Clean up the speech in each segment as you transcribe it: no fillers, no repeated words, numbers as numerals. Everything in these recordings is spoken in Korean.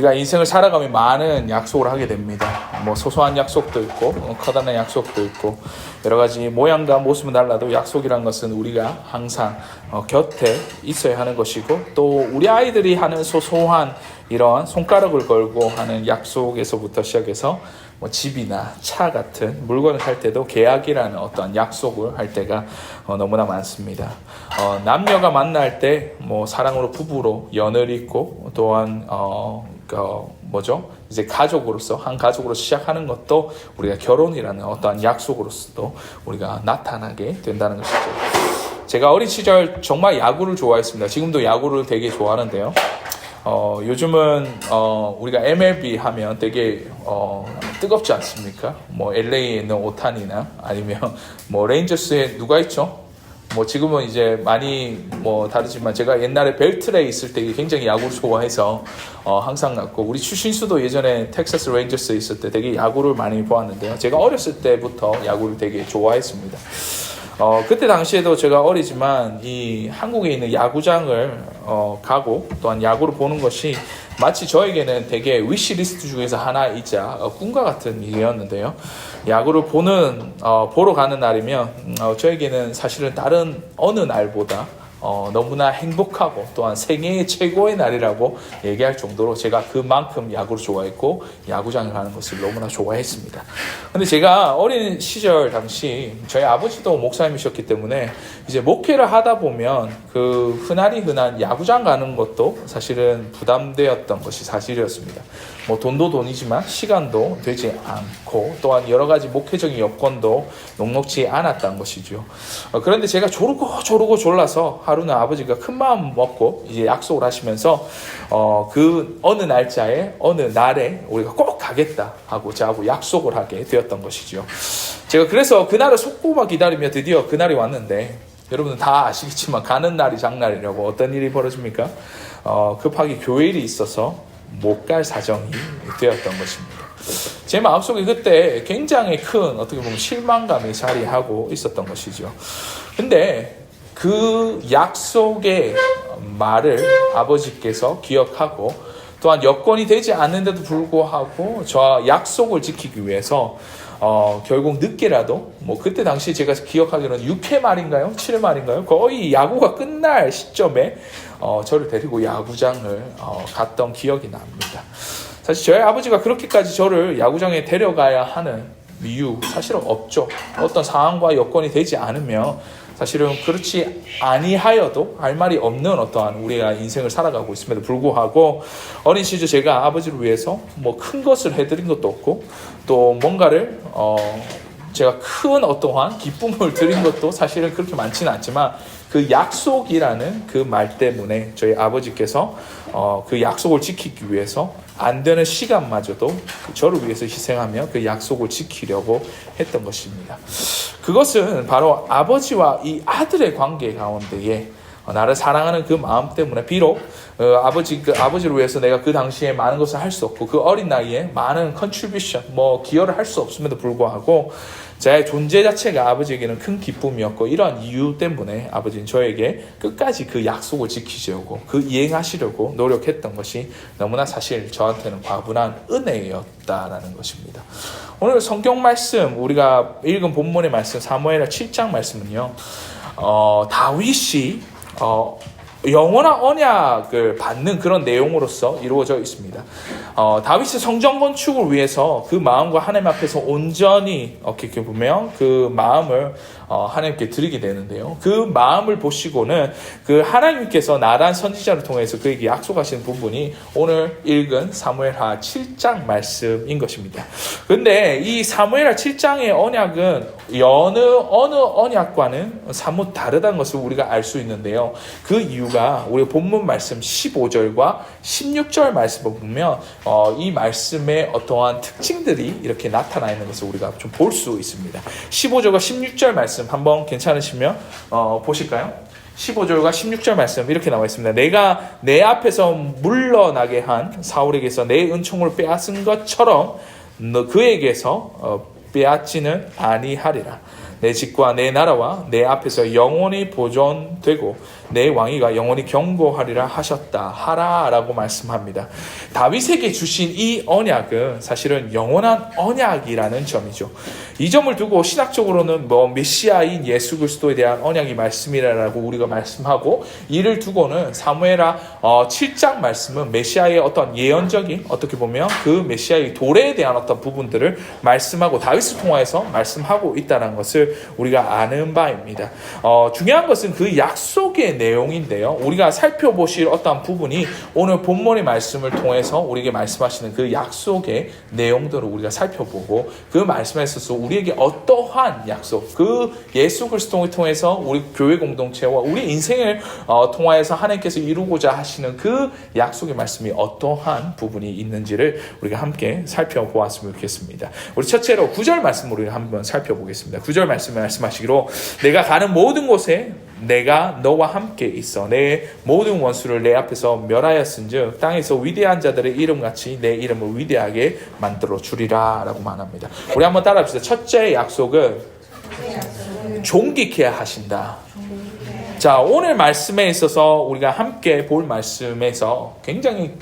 우리가 인생을 살아가면 많은 약속을 하게 됩니다. 뭐 소소한 약속도 있고 커다란 약속도 있고 여러 가지 모양과 모습은 달라도 약속이란 것은 우리가 항상 곁에 있어야 하는 것이고, 또 우리 아이들이 하는 소소한 이런 손가락을 걸고 하는 약속에서부터 시작해서 뭐 집이나 차 같은 물건을 살 때도 계약이라는 어떤 약속을 할 때가 너무나 많습니다. 남녀가 만날 때 뭐 사랑으로 부부로 연을 잇고, 또한 이제 가족으로서 한 가족으로 시작하는 것도 우리가 결혼이라는 어떠한 약속으로서도 우리가 나타나게 된다는 것이죠. 제가 어린 시절 정말 야구를 좋아했습니다. 지금도 야구를 되게 좋아하는데요. 요즘은 우리가 MLB 하면 되게 뜨겁지 않습니까? 뭐 LA에 있는 오타니나 아니면 뭐 레인저스에 누가 있죠? 뭐 지금은 이제 많이 뭐 다르지만 제가 옛날에 벨트레이 있을 때 굉장히 야구를 좋아해서 항상 갔고, 우리 추신수도 예전에 텍사스 레인저스에 있을 때 되게 야구를 많이 보았는데요. 제가 어렸을 때부터 야구를 되게 좋아했습니다. 그때 당시에도 제가 어리지만 이 한국에 있는 야구장을 가고 또한 야구를 보는 것이 마치 저에게는 되게 위시리스트 중에서 하나이자 꿈과 같은 일이었는데요. 야구를 보러 가는 날이면 저에게는 사실은 다른 어느 날보다 너무나 행복하고 또한 생애의 최고의 날이라고 얘기할 정도로 제가 그만큼 야구를 좋아했고 야구장에 가는 것을 너무나 좋아했습니다. 근데 제가 어린 시절 당시 저희 아버지도 목사님이셨기 때문에 이제 목회를 하다 보면 그 흔한 야구장 가는 것도 사실은 부담되었던 것이 사실이었습니다. 뭐 돈도 돈이지만 시간도 되지 않고 또한 여러 가지 목회적인 여건도 녹록지 않았던 것이죠. 그런데 제가 조르고 졸라서 하루는 아버지가 큰 마음 먹고 이제 약속을 하시면서 그 어느 날짜에 어느 날에 우리가 꼭 가겠다 하고 저하고 약속을 하게 되었던 것이죠. 제가 그래서 그날을 손꼽아 기다리며 드디어 그날이 왔는데, 여러분은 다 아시겠지만 가는 날이 장날이라고 어떤 일이 벌어집니까? 급하게 교회일이 있어서 못 갈 사정이 되었던 것입니다. 제 마음속에 그때 굉장히 큰 어떻게 보면 실망감이 자리하고 있었던 것이죠. 근데 그 약속의 말을 아버지께서 기억하고 또한 여건이 되지 않는데도 불구하고 저 약속을 지키기 위해서 결국 늦게라도 뭐 그때 당시 제가 기억하기로는 6회 말인가요? 7회 말인가요? 거의 야구가 끝날 시점에 저를 데리고 야구장을 갔던 기억이 납니다. 사실 저희 아버지가 그렇게까지 저를 야구장에 데려가야 하는 이유 사실은 없죠. 어떤 상황과 여건이 되지 않으면 사실은 그렇지 아니하여도 할 말이 없는 어떠한 우리가 인생을 살아가고 있음에도 불구하고 어린 시절 제가 아버지를 위해서 뭐 큰 것을 해드린 것도 없고 또 뭔가를 제가 큰 어떠한 기쁨을 드린 것도 사실은 그렇게 많지는 않지만 그 약속이라는 그 말 때문에 저희 아버지께서 그 약속을 지키기 위해서 안 되는 시간마저도 저를 위해서 희생하며 그 약속을 지키려고 했던 것입니다. 그것은 바로 아버지와 이 아들의 관계 가운데에 나를 사랑하는 그 마음 때문에 비록 아버지를 위해서 내가 그 당시에 많은 것을 할 수 없고 그 어린 나이에 많은 컨트리뷰션 기여를 할 수 없음에도 불구하고 제 존재 자체가 아버지에게는 큰 기쁨이었고, 이러한 이유 때문에 아버지는 저에게 끝까지 그 약속을 지키시려고 이행하시려고 노력했던 것이 너무나 사실 저한테는 과분한 은혜였다라는 것입니다. 오늘 성경 말씀, 우리가 읽은 본문의 말씀 사무엘하 7장 말씀은요, 다윗이 영원한 언약을 받는 그런 내용으로서 이루어져 있습니다. 다윗의 성전 건축을 위해서 그 마음과 하나님 앞에서 온전히 어떻게 보면 그 마음을 하나님께 드리게 되는데요. 그 마음을 보시고는 그 하나님께서 나란 선지자를 통해서 그에게 약속하신 부분이 오늘 읽은 사무엘하 7장 말씀인 것입니다. 근데 이 사무엘하 7장의 언약은 어느 언약과는 사뭇 다르다는 것을 우리가 알 수 있는데요. 그 이유가 우리 본문 말씀 15절과 16절 말씀을 보면 이 말씀의 어떠한 특징들이 이렇게 나타나 있는 것을 우리가 좀 볼 수 있습니다. 15절과 16절 말씀 한번 괜찮으시면 보실까요? 15절과 16절 말씀 이렇게 나와 있습니다. 내가 내 앞에서 물러나게 한 사울에게서 내 은총을 빼앗은 것처럼 너 그에게서 빼앗지는 아니하리라. 내 집과 내 나라와 내 앞에서 영원히 보존되고 내 왕위가 영원히 경고하리라 하라라고 말씀합니다. 다윗에게 주신 이 언약은 사실은 영원한 언약이라는 점이죠. 이 점을 두고 신학적으로는 메시아인 예수 그리스도에 대한 언약이 말씀이라고 우리가 말씀하고, 이를 두고는 사무엘하 7장 말씀은 메시아의 어떤 예언적인, 어떻게 보면 그 메시아의 도래에 대한 어떤 부분들을 말씀하고 다윗을 통해서 말씀하고 있다는 것을 우리가 아는 바입니다. 중요한 것은 그 약속의 내용인데요. 우리가 살펴보실 어떤 부분이 오늘 본문의 말씀을 통해서 우리에게 말씀하시는 그 약속의 내용들을 우리가 살펴보고, 그 말씀에 있어서 우리에게 어떠한 약속, 그 예수 그리스도를 통해서 우리 교회 공동체와 우리 인생을 통하여서 하나님께서 이루고자 하시는 그 약속의 말씀이 어떠한 부분이 있는지를 우리가 함께 살펴보았으면 좋겠습니다. 우리 첫째로 9절 말씀을 우리가 한번 살펴보겠습니다. 9절 말씀을 말씀하시기로 내가 가는 모든 곳에 내가 너와 함께 있어 내 모든 원수를 내 앞에서 멸하였은즉 땅에서 위대한 자들의 이름같이 내 이름을 위대하게 만들어 주리라 라고 말합니다. 우리 한번 따라합시다. 첫째 약속은 존귀케 하신다. 자, 오늘 말씀에 있어서 우리가 함께 볼 말씀에서 굉장히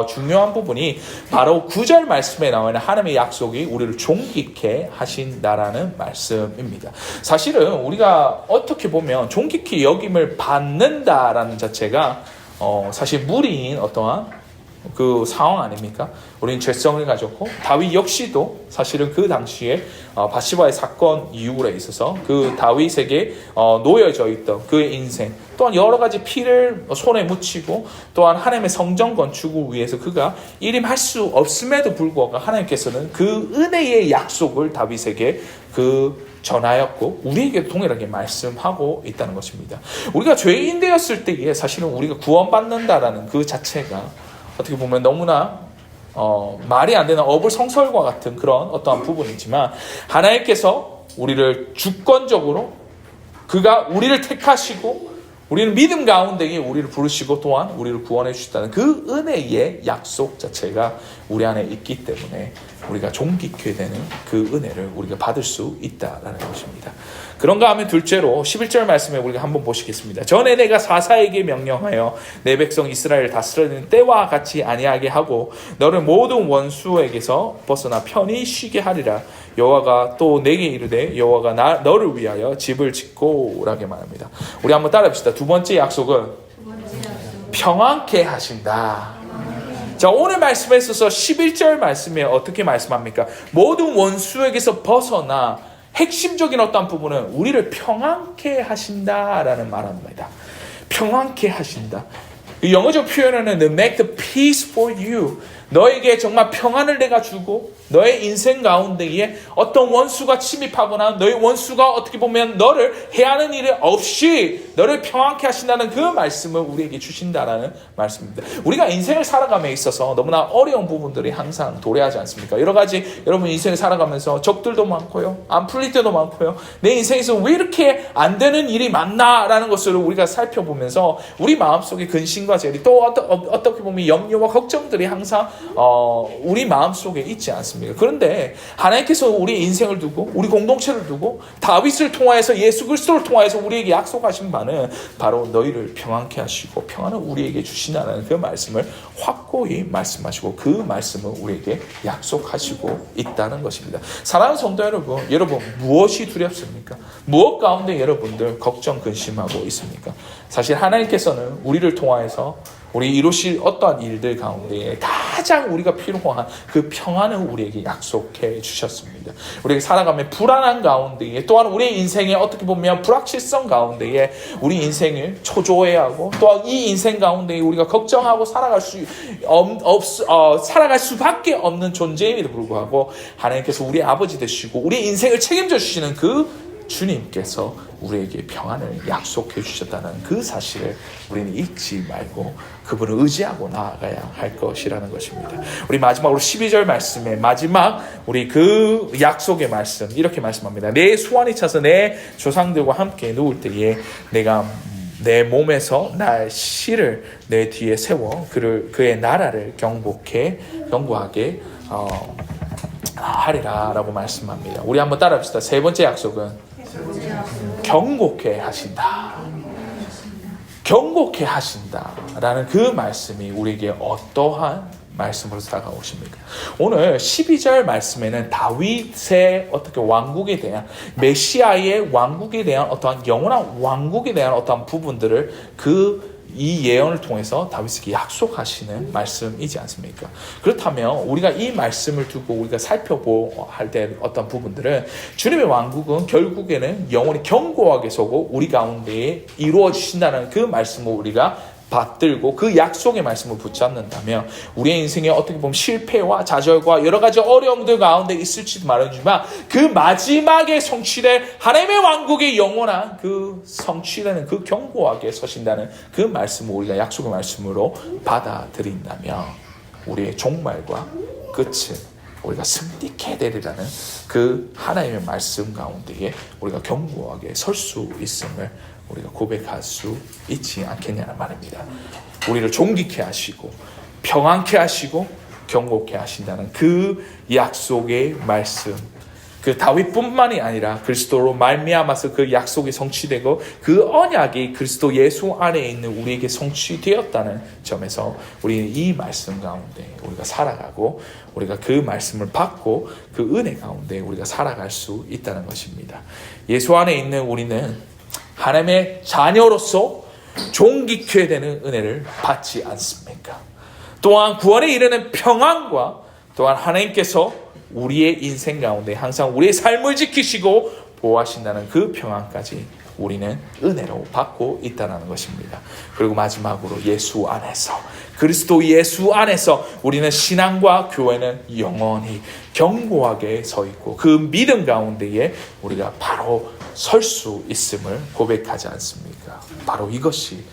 중요한 부분이 바로 9절 말씀에 나오는 하나님의 약속이 우리를 존귀케 하신다라는 말씀입니다. 사실은 우리가 어떻게 보면 존귀케 여김을 받는다라는 자체가 사실 무리인 어떠한 그 상황 아닙니까? 우리는 죄성을 가졌고, 다윗 역시도 사실은 그 당시에 바시바의 사건 이후에 있어서 그 다윗에게 놓여져 있던 그의 인생, 또한 여러 가지 피를 손에 묻히고, 또한 하나님의 성전 건축을 위해서 그가 일임할 수 없음에도 불구하고 하나님께서는 그 은혜의 약속을 다윗에게 전하였고 우리에게 동일하게 말씀하고 있다는 것입니다. 우리가 죄인 되었을 때에 사실은 우리가 구원받는다라는 그 자체가 어떻게 보면 너무나 말이 안 되는 어불성설과 같은 그런 어떠한 부분이지만, 하나님께서 우리를 주권적으로 그가 우리를 택하시고 우리는 믿음 가운데에 우리를 부르시고 또한 우리를 구원해 주셨다는 그 은혜의 약속 자체가 우리 안에 있기 때문에 우리가 존귀케 되는 그 은혜를 우리가 받을 수 있다라는 것입니다. 그런가 하면 둘째로 11절 말씀에 우리가 한번 보시겠습니다. 전에 내가 사사에게 명령하여 내 백성 이스라엘을 다스리는 때와 같이 아니하게 하고 너를 모든 원수에게서 벗어나 편히 쉬게 하리라. 여호와가 또 내게 이르되 여호와가 너를 위하여 집을 짓고 라게 말합니다. 우리 한번 따라합시다. 두 번째 약속은 평안케 하신다. 자, 오늘 말씀에 있어서 11절 말씀에 어떻게 말씀합니까? 모든 원수에게서 벗어나 핵심적인 어떤 부분은 우리를 평안케 하신다라는 말합니다. 평안케 하신다. 영어적 표현은 make the peace for you. 너에게 정말 평안을 내가 주고 너의 인생 가운데에 어떤 원수가 침입하거나 너의 원수가 어떻게 보면 너를 해하는 일이 없이 너를 평안케 하신다는 그 말씀을 우리에게 주신다라는 말씀입니다. 우리가 인생을 살아감에 있어서 너무나 어려운 부분들이 항상 도래하지 않습니까? 여러 가지 여러분 인생을 살아가면서 적들도 많고요, 안 풀릴 때도 많고요, 내 인생에서 왜 이렇게 안 되는 일이 많나라는 것을 우리가 살펴보면서 우리 마음속에 근심과 죄리 또 어떻게 보면 염려와 걱정들이 항상 우리 마음속에 있지 않습니까? 그런데 하나님께서 우리 인생을 두고 우리 공동체를 두고 다윗을 통하여서 예수 그리스도를 통하여서 우리에게 약속하신 바는 바로 너희를 평안케 하시고 평안을 우리에게 주시나라는 그 말씀을 확고히 말씀하시고 그 말씀을 우리에게 약속하시고 있다는 것입니다. 사랑하는 성도 여러분 무엇이 두렵습니까? 무엇 가운데 여러분들 걱정 근심하고 있습니까? 사실 하나님께서는 우리를 통하여서 우리 이루실 어떠한 일들 가운데 가장 우리가 필요한 그 평안을 우리에게 약속해 주셨습니다. 우리가 살아가며 불안한 가운데에 또한 우리의 인생에 어떻게 보면 불확실성 가운데에 우리 인생을 초조해야 하고 또한 이 인생 가운데 우리가 걱정하고 살아갈 수밖에 없는 존재임에도 불구하고 하나님께서 우리 아버지 되시고 우리 인생을 책임져 주시는 그 주님께서 우리에게 평안을 약속해 주셨다는 그 사실을 우리는 잊지 말고 그분을 의지하고 나아가야 할 것이라는 것입니다. 우리 마지막으로 12절 말씀에 마지막 우리 그 약속의 말씀 이렇게 말씀합니다. 내 소환이 차서 내 조상들과 함께 누울 때에 내가 내 몸에서 날 씨를 내 뒤에 세워 그의 나라를 경고하게 하리라 라고 말씀합니다. 우리 한번 따라합시다. 세 번째 약속은 경고케 하신다. 경고케 하신다라는 그 말씀이 우리에게 어떠한 말씀으로 다가오십니까? 오늘 12절 말씀에는 다윗의 어떻게 왕국에 대한, 메시아의 왕국에 대한 어떠한 영원한 왕국에 대한 어떠한 부분들을 이 예언을 통해서 다윗에게 약속하시는 말씀이지 않습니까? 그렇다면 우리가 이 말씀을 두고 우리가 살펴볼 때 어떤 부분들은 주님의 왕국은 결국에는 영원히 견고하게 서고 우리 가운데에 이루어지신다는 그 말씀을 우리가 받들고 그 약속의 말씀을 붙잡는다면 우리의 인생에 어떻게 보면 실패와 좌절과 여러 가지 어려움들 가운데 있을지도 모르지만 그 마지막에 성취될 하나님의 왕국의 영원한 그 성취되는 그 견고하게 서신다는 그 말씀을 우리가 약속의 말씀으로 받아들인다면 우리의 종말과 끝은 우리가 승리케 되리라는 그 하나님의 말씀 가운데에 우리가 견고하게 설 수 있음을 우리가 고백할 수 있지 않겠냐는 말입니다. 우리를 존귀케 하시고 평안케 하시고 견고케 하신다는 그 약속의 말씀, 그 다윗뿐만이 아니라 그리스도로 말미암아서 그 약속이 성취되고 그 언약이 그리스도 예수 안에 있는 우리에게 성취되었다는 점에서 우리는 이 말씀 가운데 우리가 살아가고 우리가 그 말씀을 받고 그 은혜 가운데 우리가 살아갈 수 있다는 것입니다. 예수 안에 있는 우리는 하나님의 자녀로서 존귀케 되는 은혜를 받지 않습니까? 또한 구원에 이르는 평안과 또한 하나님께서 우리의 인생 가운데 항상 우리의 삶을 지키시고 보호하신다는 그 평안까지 우리는 은혜로 받고 있다는 것입니다. 그리고 마지막으로 예수 안에서, 그리스도 예수 안에서 우리는 신앙과 교회는 영원히 견고하게 서 있고 그 믿음 가운데에 우리가 바로 설 수 있음을 고백하지 않습니까? 바로 이것이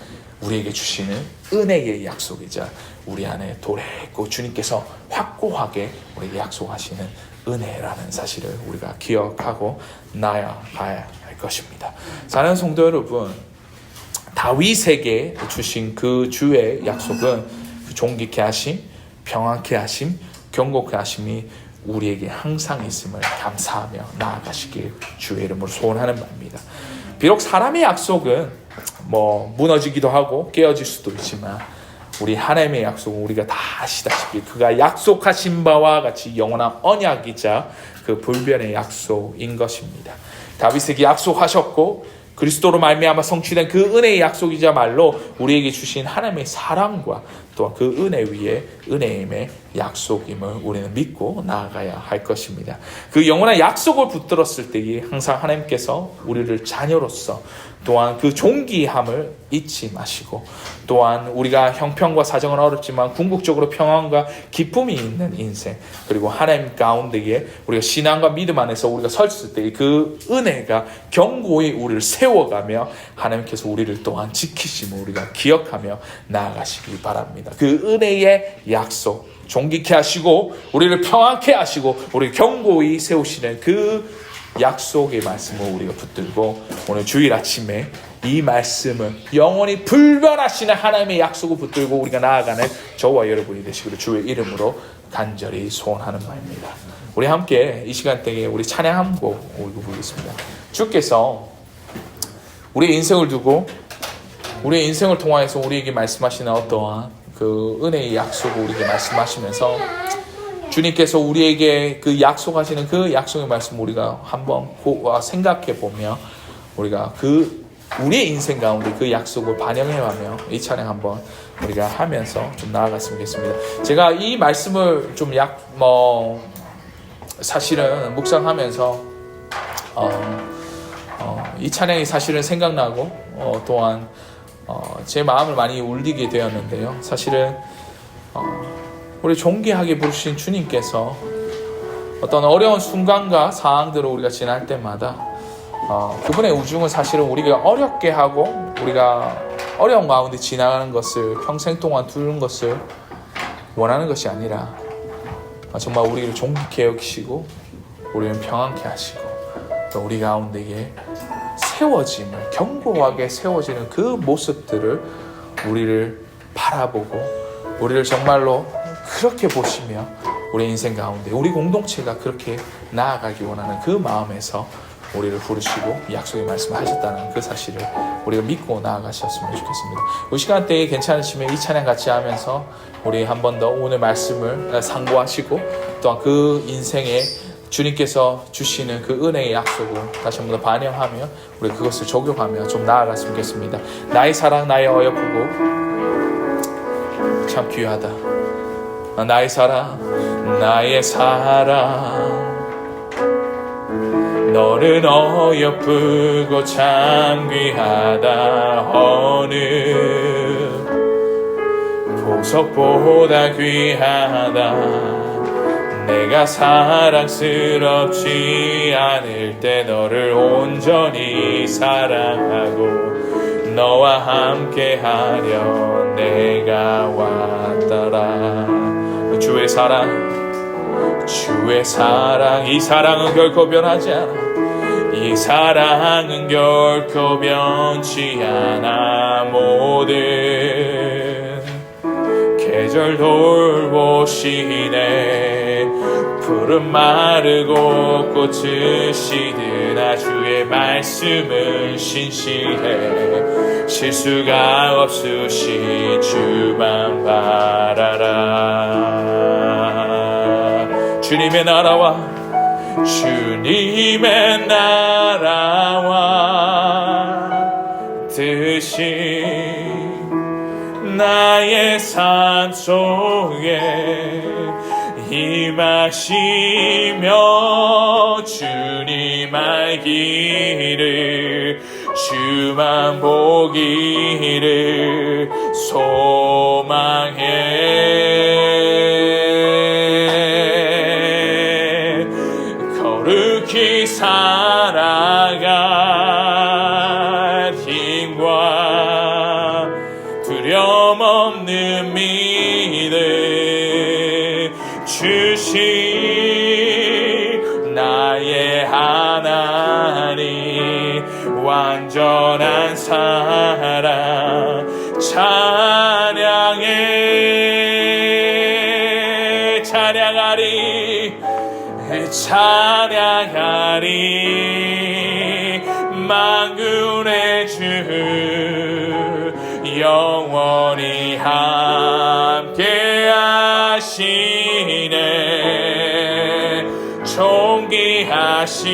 우리에게 주시는 은혜의 약속이자 우리 안에 도래했고 주님께서 확고하게 우리에게 약속하시는 은혜라는 사실을 우리가 기억하고 나아가야 할 것입니다. 사랑하는 성도 여러분, 다윗에게 주신 그 주의 약속은 그 존귀케 하심, 평안케 하심, 견고케 하심이 우리에게 항상 있음을 감사하며 나아가시길 주의 이름으로 소원하는 바입니다. 비록 사람의 약속은 무너지기도 하고 깨어질 수도 있지만 우리 하나님의 약속은 우리가 다 아시다시피 그가 약속하신 바와 같이 영원한 언약이자 그 불변의 약속인 것입니다. 다윗에게 약속하셨고 그리스도로 말미암아 성취된 그 은혜의 약속이자 말로 우리에게 주신 하나님의 사랑과 또한 그 은혜 위에 은혜임의 약속임을 우리는 믿고 나아가야 할 것입니다. 그 영원한 약속을 붙들었을 때에 항상 하나님께서 우리를 자녀로서 또한 그 존귀함을 잊지 마시고 또한 우리가 형편과 사정은 어렵지만 궁극적으로 평안과 기쁨이 있는 인생 그리고 하나님 가운데에 우리가 신앙과 믿음 안에서 우리가 섰을 때 그 은혜가 견고히 우리를 세워가며 하나님께서 우리를 또한 지키심을 우리가 기억하며 나아가시기 바랍니다. 그 은혜의 약속 존귀케 하시고 우리를 평안케 하시고 우리를 견고히 세우시는 그 약속의 말씀을 우리가 붙들고 오늘 주일 아침에 이 말씀을 영원히 불변하시는 하나님의 약속을 붙들고 우리가 나아가는 저와 여러분이 되시기를 주의 이름으로 간절히 소원하는 바입니다. 우리 함께 이 시간대에 우리 찬양 한 곡 부르겠습니다. 주께서 우리의 인생을 두고 우리의 인생을 통하여서 우리에게 말씀하시는 어떠한 그 은혜의 약속을 우리에게 말씀하시면서 주님께서 우리에게 그 약속하시는 그 약속의 말씀 우리가 한번 생각해 보며 우리가 우리의 인생 가운데 그 약속을 반영해가며 이 찬양 한번 우리가 하면서 좀 나아갔으면 좋겠습니다. 제가 이 말씀을 좀 사실은 묵상하면서 이 찬양이 사실은 생각나고 또한 제 마음을 많이 울리게 되었는데요. 사실은 우리 존귀하게 부르신 주님께서 어떤 어려운 순간과 상황들을 우리가 지날 때마다 그분의 우중은 사실은 우리가 어렵게 하고 우리가 어려운 가운데 지나가는 것을 평생 동안 두는 것을 원하는 것이 아니라 정말 우리를 존귀케 여기시고 우리를 평안케 하시고 또 우리 가운데에 세워짐을 견고하게 세워지는 그 모습들을 우리를 바라보고 우리를 정말로 그렇게 보시며 우리 인생 가운데 우리 공동체가 그렇게 나아가기 원하는 그 마음에서 우리를 부르시고 약속의 말씀을 하셨다는 그 사실을 우리가 믿고 나아가셨으면 좋겠습니다. 이 시간대에 괜찮으시면 이 찬양 같이 하면서 우리 한 번 더 오늘 말씀을 상고하시고 또한 그 인생에 주님께서 주시는 그 은혜의 약속을 다시 한 번 더 반영하며 우리 그것을 적용하며 좀 나아갔으면 좋겠습니다. 나의 사랑 나의 어여쁘고 참 귀하다. 나의 사랑 나의 사랑 너는 어여쁘고 참 귀하다. 어느 보석보다 귀하다. 내가 사랑스럽지 않을 때 너를 온전히 사랑하고 너와 함께하려 내가 왔더라. 주의 사랑 이 사랑은 결코 변하지 않아. 이 사랑은 결코 변치 않아. 모든 계절 돌보시네. 푸른 마르고 꽃은 시드나 주의 말씀은 신실해. 실수가 없으신 주만 바라라. 주님의 나라와 주님의 나라와 뜻이 나의 삶 속에 임하시며 주님 알기를 주만 보기를 소망해. 거룩히 살아갈 힘과 두려움 없는 믿음 주신 나의 하나님 완전한 사랑 찬양하리 만군의 주 영원히 함께 하시네. 존귀하신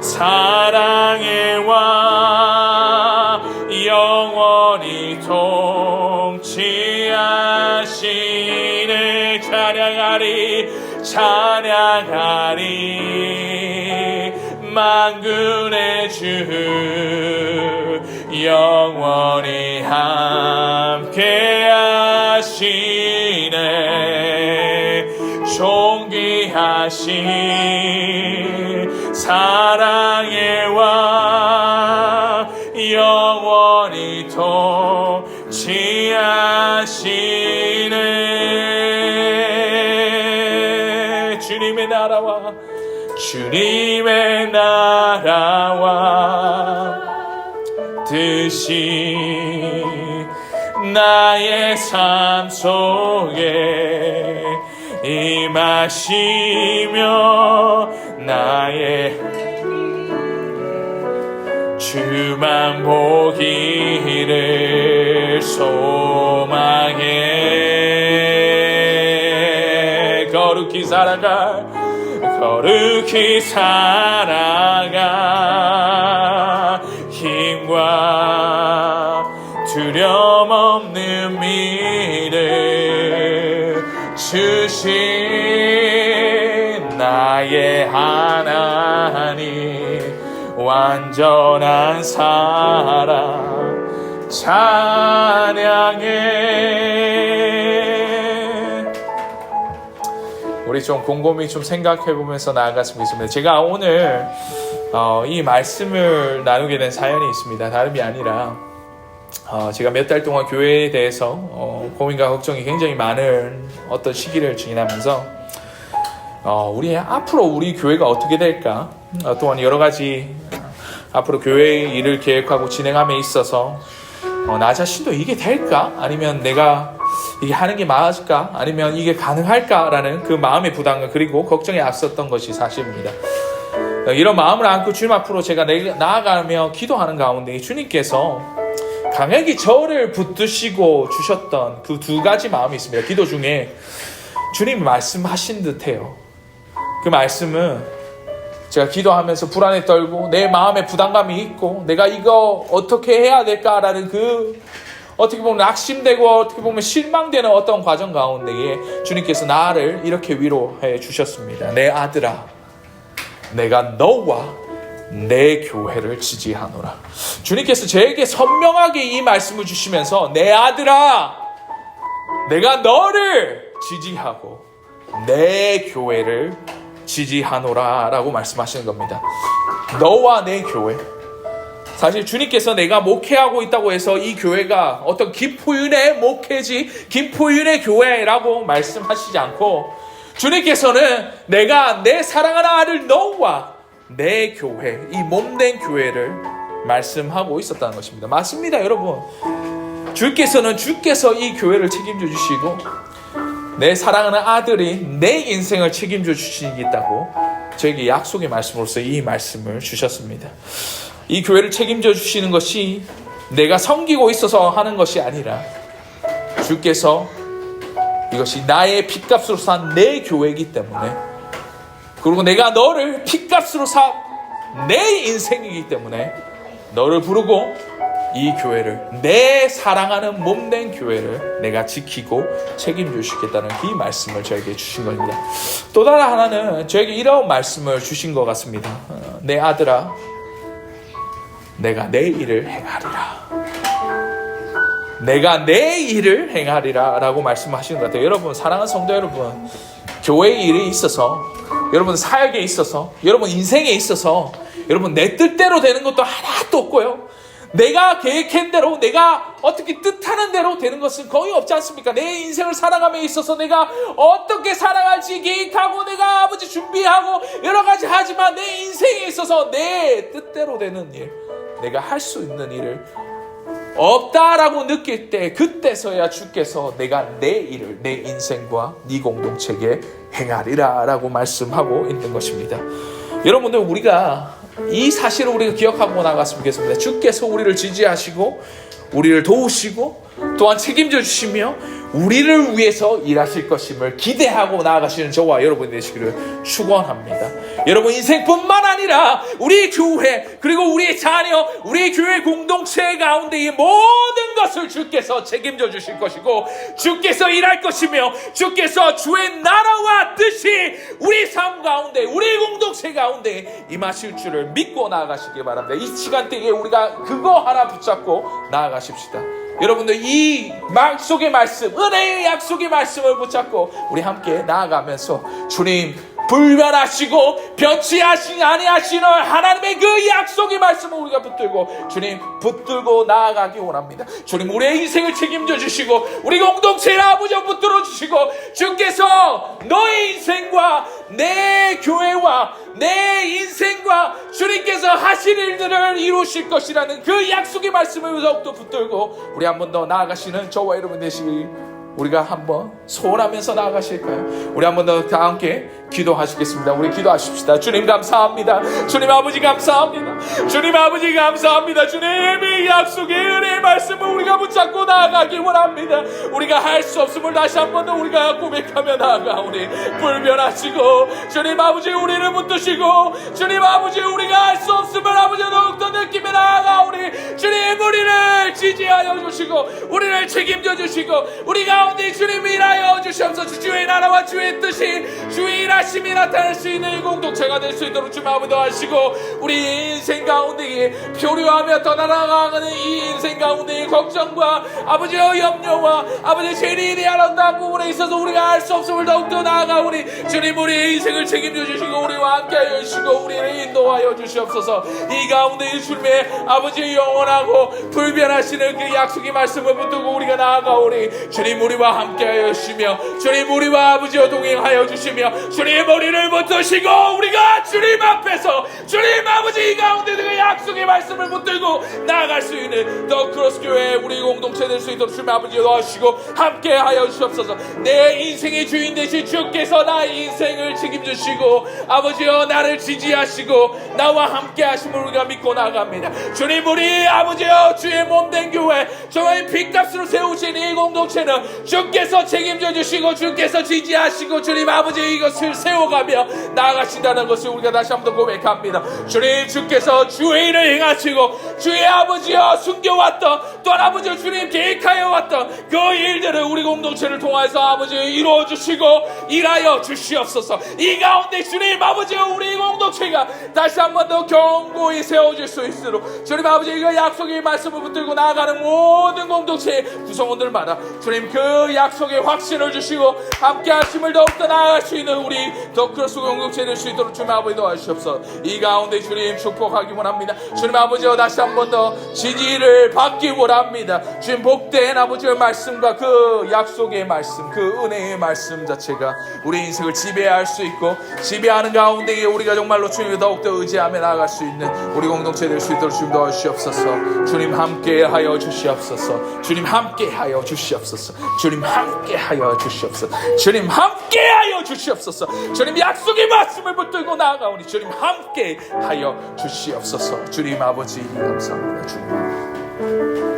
사랑의 왕 영원히 통치하시네. 찬양하리 만군의 주 영원히 함께 하시네. 존귀하신 사랑의 왕 영원히 통치하시네. 주님의 나라와 뜻이 나의 삶 속에 임하시며 나의 주만 보기를 소망해. 거룩히 살아가 힘과 두려움 없는 믿음 주신 나의 하나님 완전한 사랑 찬양해. 우리 좀 곰곰이 좀 생각해보면서 나아갔으면 좋겠습니다. 제가 오늘 이 말씀을 나누게 된 사연이 있습니다. 다름이 아니라 제가 몇 달 동안 교회에 대해서 고민과 걱정이 굉장히 많은 어떤 시기를 지나면서 앞으로 우리 교회가 어떻게 될까, 또한 여러 가지 앞으로 교회의 일을 계획하고 진행함에 있어서 나 자신도 이게 될까? 아니면 내가 이게 하는 게 맞을까? 아니면 이게 가능할까? 라는 그 마음의 부담과 그리고 걱정이 앞섰던 것이 사실입니다. 이런 마음을 안고 주님 앞으로 제가 나아가며 기도하는 가운데 주님께서 강하게 저를 붙드시고 주셨던 그 두 가지 마음이 있습니다. 기도 중에 주님이 말씀하신 듯해요. 그 말씀은 제가 기도하면서 불안에 떨고 내 마음에 부담감이 있고 내가 이거 어떻게 해야 될까라는 그 어떻게 보면 낙심되고 어떻게 보면 실망되는 어떤 과정 가운데에 주님께서 나를 이렇게 위로해 주셨습니다. 내 아들아, 내가 너와 내 교회를 지지하노라. 주님께서 저에게 선명하게 이 말씀을 주시면서 내 아들아, 내가 너를 지지하고 내 교회를 지지하노라 라고 말씀하시는 겁니다. 너와 내 교회. 사실 주님께서 내가 목회하고 있다고 해서 이 교회가 어떤 김포윤의 목회지, 김포윤의 교회라고 말씀하시지 않고 주님께서는 내가 내 사랑하는 아들 너와 내 교회, 이 몸된 교회를 말씀하고 있었다는 것입니다. 맞습니다, 여러분. 주께서 이 교회를 책임져 주시고 내 사랑하는 아들이 내 인생을 책임져 주시겠다고 저에게 약속의 말씀으로서 이 말씀을 주셨습니다. 이 교회를 책임져 주시는 것이 내가 섬기고 있어서 하는 것이 아니라 주께서 이것이 나의 핏값으로 산 내 교회이기 때문에, 그리고 내가 너를 핏값으로 산 내 인생이기 때문에 너를 부르고 이 교회를, 내 사랑하는 몸된 교회를 내가 지키고 책임져 주시겠다는 이 말씀을 저에게 주신 겁니다. 또 다른 하나는 저에게 이런 말씀을 주신 것 같습니다. 내 아들아, 내가 내 일을 행하리라. 내가 내 일을 행하리라 라고 말씀하시는 것 같아요. 여러분, 사랑하는 성도 여러분, 교회의 일에 있어서, 여러분 사역에 있어서, 여러분 인생에 있어서 여러분 내 뜻대로 되는 것도 하나도 없고요, 내가 계획한 대로, 내가 어떻게 뜻하는 대로 되는 것은 거의 없지 않습니까? 내 인생을 살아감에 있어서 내가 어떻게 살아갈지 계획하고 내가 아버지 준비하고 여러 가지 하지만 내 인생에 있어서 내 뜻대로 되는 일, 내가 할 수 있는 일을 없다라고 느낄 때, 그때서야 주께서 내가 내 일을 내 인생과 네 공동체에 행하리라 라고 말씀하고 있는 것입니다. 여러분들, 우리가 이 사실을 우리가 기억하고 나갔으면 좋겠습니다. 주께서 우리를 지지하시고 우리를 도우시고 또한 책임져 주시며 우리를 위해서 일하실 것임을 기대하고 나아가시는 저와 여러분이 되시기를 축원합니다. 여러분, 인생뿐만 아니라 우리 교회, 그리고 우리의 자녀, 우리 교회 공동체 가운데 이 모든 것을 주께서 책임져 주실 것이고 주께서 일할 것이며 주께서 주의 나라와 뜻이 우리 삶 가운데, 우리 공동체 가운데 임하실 줄을 믿고 나아가시기 바랍니다. 이 시간대에 우리가 그거 하나 붙잡고 나아가십시다. 여러분들, 이 약속의 말씀, 은혜의 약속의 말씀을 붙잡고 우리 함께 나아가면서 주님 불변하시고 변치 아니하시는 하나님의 그 약속의 말씀을 우리가 붙들고 주님 붙들고 나아가기 원합니다. 주님, 우리의 인생을 책임져 주시고 우리 공동체를 아버지 붙들어 주시고 주께서 너의 인생과 내 교회와 내 인생과 주님께서 하실 일들을 이루실 것이라는 그 약속의 말씀을 더욱더 붙들고 우리 한 번 더 나아가시는 저와 여러분 되시길 우리가 한번 소원하면서 나아가실까요? 우리 한번 더 다 함께 기도하시겠습니다. 우리 기도하십시다. 주님 감사합니다. 주님 아버지 감사합니다. 주님 아버지 감사합니다. 주님의 약속의 은혜의 말씀을 우리가 붙잡고 나아가기 원합니다. 우리가 할 수 없음을 다시 한번 더 우리가 고백하며 나아가오니 불변하시고 주님 아버지 우리를 붙드시고 주님 아버지 우리가 할 수 없음을 아버지 더욱더 느끼며 나아가오니 주님 우리를 지지하여 주시고 우리를 책임져 주시고 우리 가운데 주님 일하여 주시옵소서. 주의 나라와 주의 뜻이 주의 일하심이 나타날 수 있는 이 공동체가 될 수 있도록 주님 아버지 하시고 우리 인생 가운데 표류하며 떠나가는 이 인생 가운데 걱정과 아버지의 염려와 아버지 죄인이 하는 부분에 있어서 우리가 할 수 없음을 더욱더 나아가오니 주님 우리의 인생을 책임져 주시고 우리와 함께하여 주시고 우리를 인도하여 주시옵소서. 이 가운데 주님의 아버지 영원하고 불변하시는 그 약속의 말씀을 붙들고 우리가 나아가오니 주님 우리와 함께하여 주시며 주님 우리와 아버지와 동행하여 주시며 하시며 주님 우리를 붙드시고 우리가 주님 앞에서 주님 아버지 이 가운데 그 약속의 말씀을 붙들고 나아갈 수 있는 더 크로스 교회 우리 공동체 될 수 있도록 주님 아버지 도와주시고 함께 하여 주시옵소서. 내 인생의 주인 되신 주께서 나의 인생을 책임지시고 아버지여 나를 지지하시고 나와 함께 하심을 우리가 믿고 나아갑니다. 주님 우리 아버지여 주의 몸된 교회 저의 핏값으로 세우신 이 공동체는 주께서 책임져 주시고 주께서 지지하시고 주님 아버지 이것을 세워가며 나아가신다는 것을 우리가 다시 한번 고백합니다. 주님 주께서 주의 일을 행하시고 주의 아버지여 숨겨왔던 또한 아버지여 주님 계획하여 왔던 그 일들을 우리 공동체를 통해서 아버지 이루어 주시고 일하여 주시옵소서. 이 가운데 주님 아버지여 우리 공동체가 다시 한번 더 견고히 세워질 수 있도록 주님 아버지 그 약속의 말씀을 붙들고 나아가는 모든 공동체의 구성원들마다 주님 그 약속의 확신을 주시고 함께 하심을 더욱더 나아갈 수 있는 우리 더 크로스 공동체 될 수 있도록 주님 아버지 도와주시옵소서. 이 가운데 주님 축복하기 원합니다. 주님 아버지여 다시 한번 더 지지를 받기 원합니다. 주님 복된 아버지의 말씀과 그 약속의 말씀 그 은혜의 말씀 자체가 우리 인생을 지배할 수 있고 지배하는 가운데 우리가 정말로 주님을 더욱더 의지하며 나아갈 수 있는 우리 공동체 될 수 있도록 주님 도와주시옵소서. 주님 함께 하여 주시옵소서. 주님 함께 하여 주시옵소서. 주님 함께 하여 주시옵소서. 주님 함께 하여 주시옵소서. 주님 약속의 말씀을 붙들고 나아가오니 주님 함께 하여 주시옵소서. 주님 아버지 감사합니다. 주님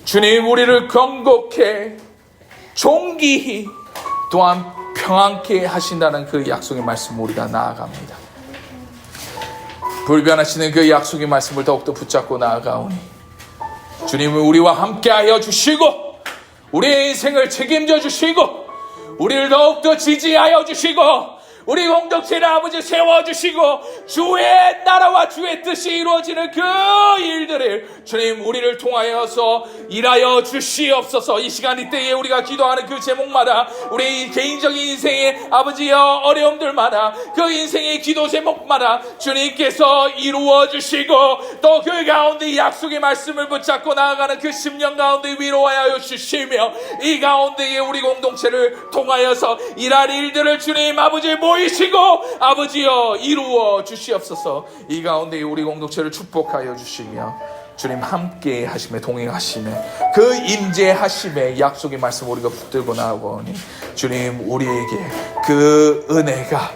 주님 우리를 건강케 존귀히 또한 평안케 하신다는 그 약속의 말씀 우리가 나아갑니다. 불변하시는 그 약속의 말씀을 더욱더 붙잡고 나아가오니 주님은 우리와 함께하여 주시고 우리의 인생을 책임져 주시고 우리를 더욱더 지지하여 주시고 우리 공동체를 아버지 세워주시고 주의 나라와 주의 뜻이 이루어지는 그 일들을 주님 우리를 통하여서 일하여 주시옵소서. 이 시간 이때에 우리가 기도하는 그 제목마다 우리 개인적인 인생의 아버지여 어려움들마다 그 인생의 기도 제목마다 주님께서 이루어 주시고 또 그 가운데 약속의 말씀을 붙잡고 나아가는 그 10년 가운데 위로하여 주시며 이 가운데에 우리 공동체를 통하여서 일할 일들을 주님 아버지 모이시고 아버지여 이루어 주시옵소서. 이 가운데 우리 공동체를 축복하여 주시며 주님 함께 하심에 동행하심에 그 임재하심에 약속의 말씀 우리가 붙들고 나오니 주님 우리에게 그 은혜가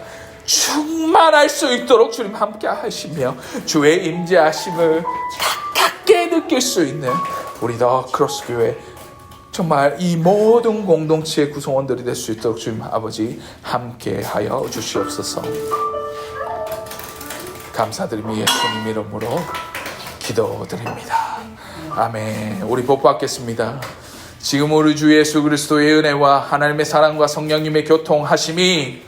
충만할 수 있도록 주님 함께 하시며 주의 임재하심을 가깝게 느낄 수 있는 우리 더 크로스 교회 정말 이 모든 공동체의 구성원들이 될 수 있도록 주님 아버지 함께 하여 주시옵소서. 감사드리며 예수님 이름으로 기도드립니다. 아멘. 우리 복 받겠습니다. 지금 우리 주 예수 그리스도의 은혜와 하나님의 사랑과 성령님의 교통하심이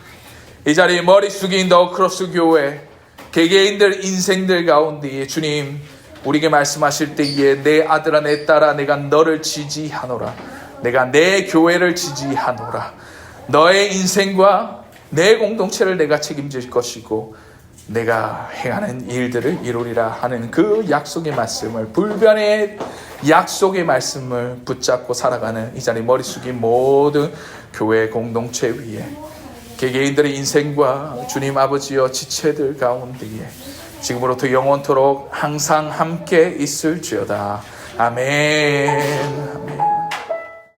이 자리에 머리 숙인 더 크로스 교회 개개인들 인생들 가운데에 주님 우리에게 말씀하실 때에 내 아들아 내 딸아 내가 너를 지지하노라. 내가 내 교회를 지지하노라. 너의 인생과 내 공동체를 내가 책임질 것이고 내가 행하는 일들을 이루리라 하는 그 약속의 말씀을 불변의 약속의 말씀을 붙잡고 살아가는 이 자리 머리 숙인 모든 교회 공동체 위에 개개인들의 인생과 주님 아버지여 지체들 가운데에 지금으로부터 영원토록 항상 함께 있을지어다. 아멘. 아멘.